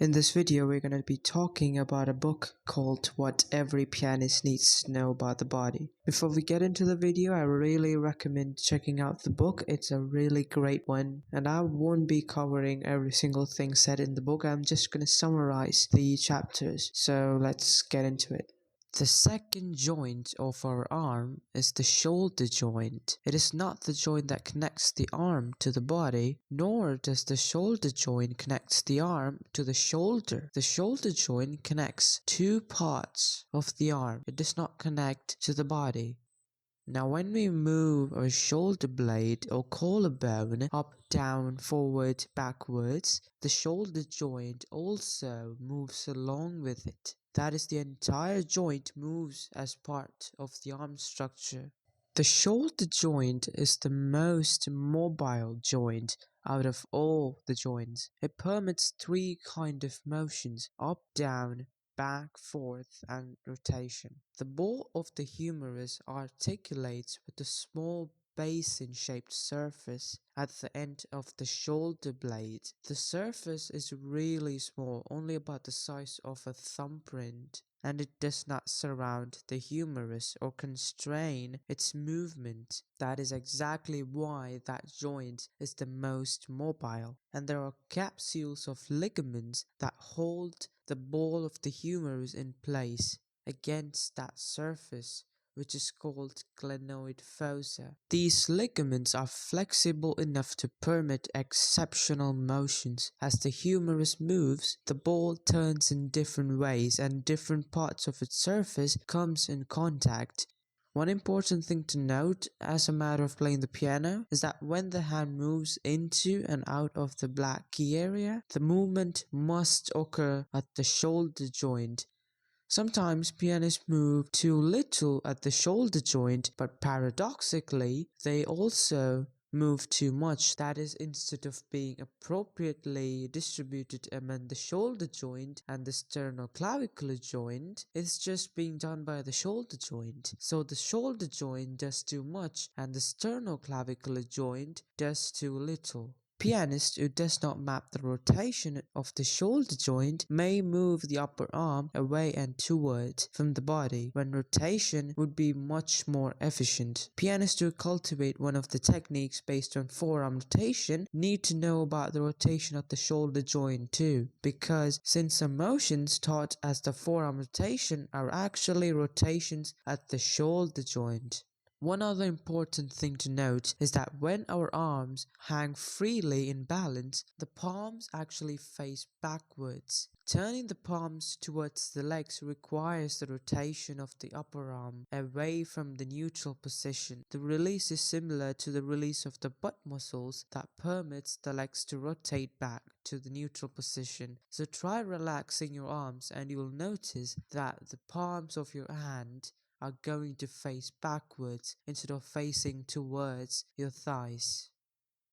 In this video, we're going to be talking about a book called What Every Pianist Needs to Know About the Body. Before we get into the video, I really recommend checking out the book. It's a really great one, and I won't be covering every single thing said in the book. I'm just going to summarize the chapters. So let's get into it. The second joint of our arm is the shoulder joint. It is not the joint that connects the arm to the body, nor does the shoulder joint connect the arm to the shoulder. The shoulder joint connects two parts of the arm. It does not connect to the body. Now when we move our shoulder blade or collarbone up, down, forward, backwards, the shoulder joint also moves along with it. That is, the entire joint moves as part of the arm structure. The shoulder joint is the most mobile joint out of all the joints. It permits three kinds of motions: up, down, back, forth, and rotation. The ball of the humerus articulates with a small basin-shaped surface at the end of the shoulder blade. The surface is really small, only about the size of a thumbprint, and it does not surround the humerus or constrain its movement. That is exactly why that joint is the most mobile. And there are capsules of ligaments that hold the ball of the humerus in place against that surface, which is called glenoid fossa. These ligaments are flexible enough to permit exceptional motions. As the humerus moves, the ball turns in different ways and different parts of its surface comes in contact. One important thing to note as a matter of playing the piano is that when the hand moves into and out of the black key area, the movement must occur at the shoulder joint. Sometimes pianists move too little at the shoulder joint, but paradoxically, they also move too much. That is, instead of being appropriately distributed among the shoulder joint and the sternoclavicular joint, it's just being done by the shoulder joint. So the shoulder joint does too much and the sternoclavicular joint does too little. Pianist who does not map the rotation of the shoulder joint may move the upper arm away and toward from the body, when rotation would be much more efficient. Pianists who cultivate one of the techniques based on forearm rotation need to know about the rotation of the shoulder joint too, because since some motions taught as the forearm rotation are actually rotations at the shoulder joint. One other important thing to note is that when our arms hang freely in balance, the palms actually face backwards. Turning the palms towards the legs requires the rotation of the upper arm away from the neutral position. The release is similar to the release of the butt muscles that permits the legs to rotate back to the neutral position. So try relaxing your arms and you will notice that the palms of your hand are going to face backwards instead of facing towards your thighs.